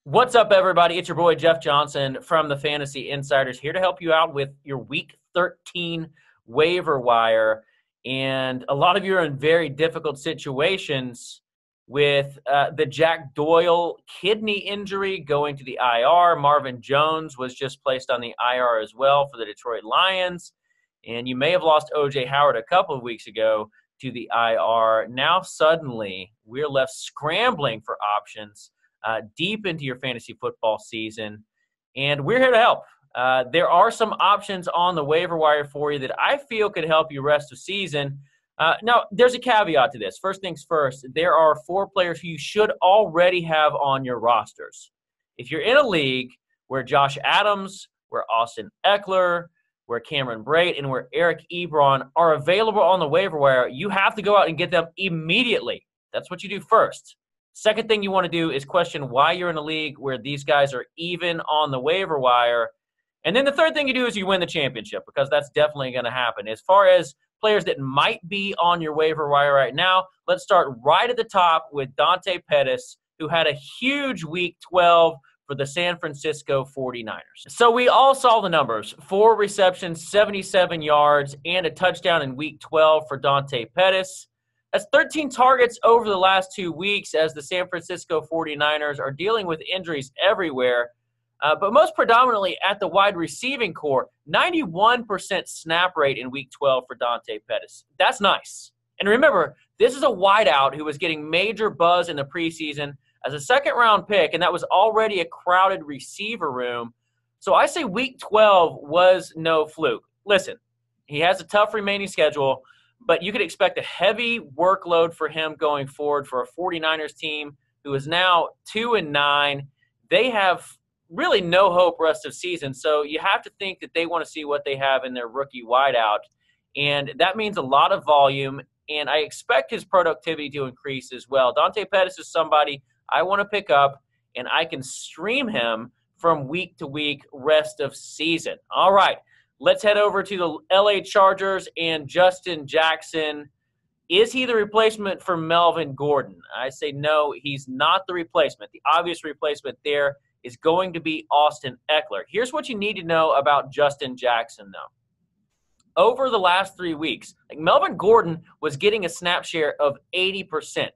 What's up, everybody? It's your boy, Jeff Johnson from the Fantasy Insiders, here to help you out with your Week 13 waiver wire. And a lot of you are in very difficult situations with the Jack Doyle kidney injury going to the IR. Marvin Jones was just placed on the IR as well for the Detroit Lions. And you may have lost O.J. Howard a couple of weeks ago to the IR. Now, suddenly, we're left scrambling for options deep into your fantasy football season, and we're here to help. There are some options on the waiver wire for you that I feel could help you rest of season. Now, there's a caveat to this. First things first, there are 4 players who you should already have on your rosters. If you're in a league where Josh Adams, where Austin Eckler, where Cameron Brate, and where Eric Ebron are available on the waiver wire, you have to go out and get them immediately. That's what you do first. Second thing you want to do is question why you're in a league where these guys are even on the waiver wire. And then the third thing you do is you win the championship, because that's definitely going to happen. As far as players that might be on your waiver wire right now, let's start right at the top with Donte Pettis, who had a huge Week 12 for the San Francisco 49ers. So we all saw the numbers: 4 receptions, 77 yards, and a touchdown in Week 12 for Donte Pettis. That's 13 targets over the last 2 weeks, as the San Francisco 49ers are dealing with injuries everywhere, but most predominantly at the wide receiving core. 91% snap rate in Week 12 for Donte Pettis. That's nice. And remember, this is a wideout who was getting major buzz in the preseason as a second-round pick, and that was already a crowded receiver room. So I say Week 12 was no fluke. Listen, he has a tough remaining schedule, but you could expect a heavy workload for him going forward for a 49ers team who is now 2-9. They have really no hope rest of season, so you have to think that they want to see what they have in their rookie wideout, and that means a lot of volume, and I expect his productivity to increase as well. Donte Pettis is somebody I want to pick up, and I can stream him from week to week rest of season. All right. Let's head over to the LA Chargers and Justin Jackson. Is he the replacement for Melvin Gordon? I say no, he's not the replacement. The obvious replacement there is going to be Austin Eckler. Here's what you need to know about Justin Jackson, though. Over the last 3 weeks, Melvin Gordon was getting a snap share of 80%.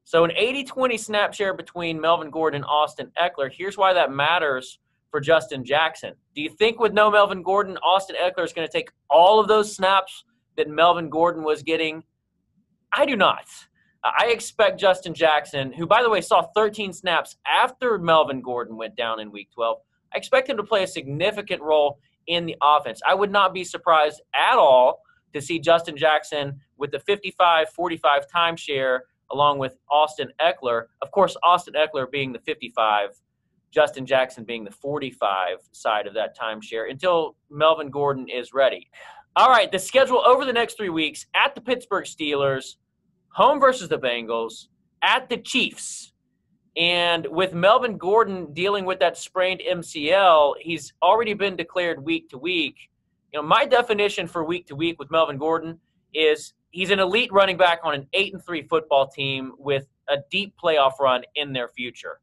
So an 80-20 snap share between Melvin Gordon and Austin Eckler. Here's why that matters for Justin Jackson. Do you think with no Melvin Gordon, Austin Eckler is going to take all of those snaps that Melvin Gordon was getting? I do not. I expect Justin Jackson, who, by the way, saw 13 snaps after Melvin Gordon went down in Week 12, I expect him to play a significant role in the offense. I would not be surprised at all to see Justin Jackson with the 55-45 timeshare along with Austin Eckler. Of course, Austin Eckler being the 55, Justin Jackson being the 45 side of that timeshare until Melvin Gordon is ready. All right, the schedule over the next 3 weeks: at the Pittsburgh Steelers, home versus the Bengals, at the Chiefs. And with Melvin Gordon dealing with that sprained MCL, he's already been declared week to week. You know, my definition for week to week with Melvin Gordon is he's an elite running back on an 8-3 football team with a deep playoff run in their future.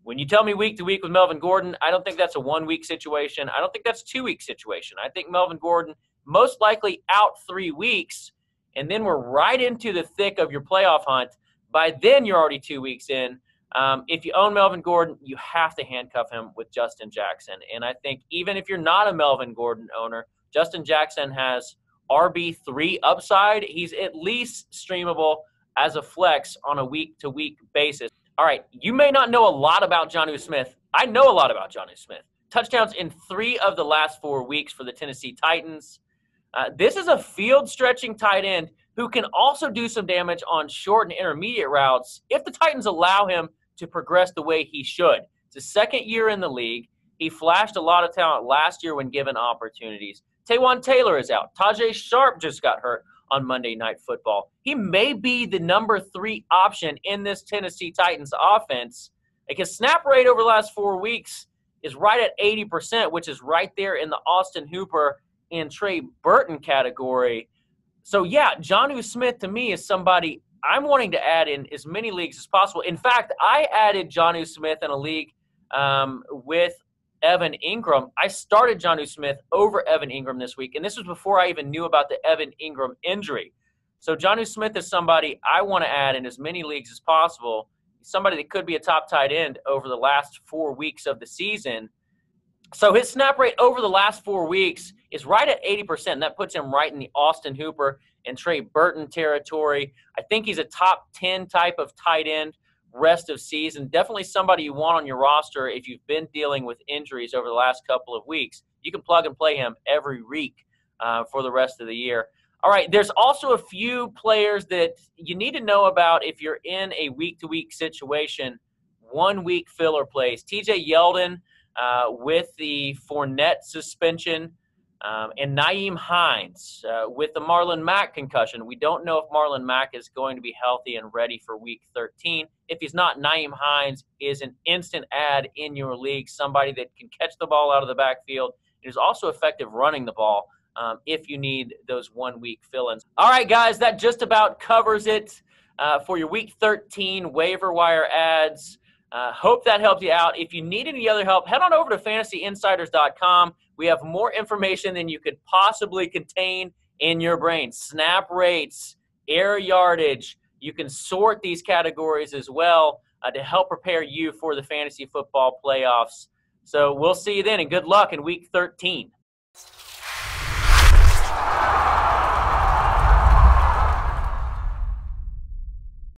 When you tell me week to week with Melvin Gordon, I don't think that's a 1-week situation. I don't think that's a 2-week situation. I think Melvin Gordon most likely out 3 weeks, and then we're right into the thick of your playoff hunt. By then, you're already 2 weeks in. If you own Melvin Gordon, you have to handcuff him with Justin Jackson. And I think even if you're not a Melvin Gordon owner, Justin Jackson has RB3 upside. He's at least streamable as a flex on a week-to-week basis. All right, you may not know a lot about Jonnu Smith. I know a lot about Jonnu Smith. Touchdowns in 3 of the last 4 weeks for the Tennessee Titans. This is a field-stretching tight end who can also do some damage on short and intermediate routes if the Titans allow him to progress the way he should. It's his second year in the league. He flashed a lot of talent last year when given opportunities. Taywan Taylor is out. Tajay Sharp just got hurt on Monday Night Football. He may be the number 3 option in this Tennessee Titans offense. Like, his snap rate over the last 4 weeks is right at 80%, which is right there in the Austin Hooper and Trey Burton category. So, yeah, Jonnu Smith to me is somebody I'm wanting to add in as many leagues as possible. In fact, I added Jonnu Smith in a league with Evan Ingram. I started Jonnu Smith over Evan Ingram this week, and this was before I even knew about the Evan Ingram injury. So Jonnu Smith is somebody I want to add in as many leagues as possible, somebody that could be a top tight end over the last 4 weeks of the season. So his snap rate over the last 4 weeks is right at 80%. That puts him right in the Austin Hooper and Trey Burton territory. I think he's a top 10 type of tight end rest of season. Definitely somebody you want on your roster if you've been dealing with injuries over the last couple of weeks. You can plug and play him every week for the rest of the year. All right, there's also a few players that you need to know about if you're in a week-to-week situation. 1 week filler plays. TJ Yeldon with the Fournette suspension, and Nyheim Hines with the Marlon Mack concussion. We don't know if Marlon Mack is going to be healthy and ready for Week 13. If he's not, Nyheim Hines is an instant add in your league, somebody that can catch the ball out of the backfield and is also effective running the ball if you need those 1 week fill-ins. All right, guys, that just about covers it for your Week 13 waiver wire ads. Hope that helped you out. If you need any other help, head on over to fantasyinsiders.com. We have more information than you could possibly contain in your brain. Snap rates, air yardage. You can sort these categories as well to help prepare you for the fantasy football playoffs. So we'll see you then, and good luck in Week 13.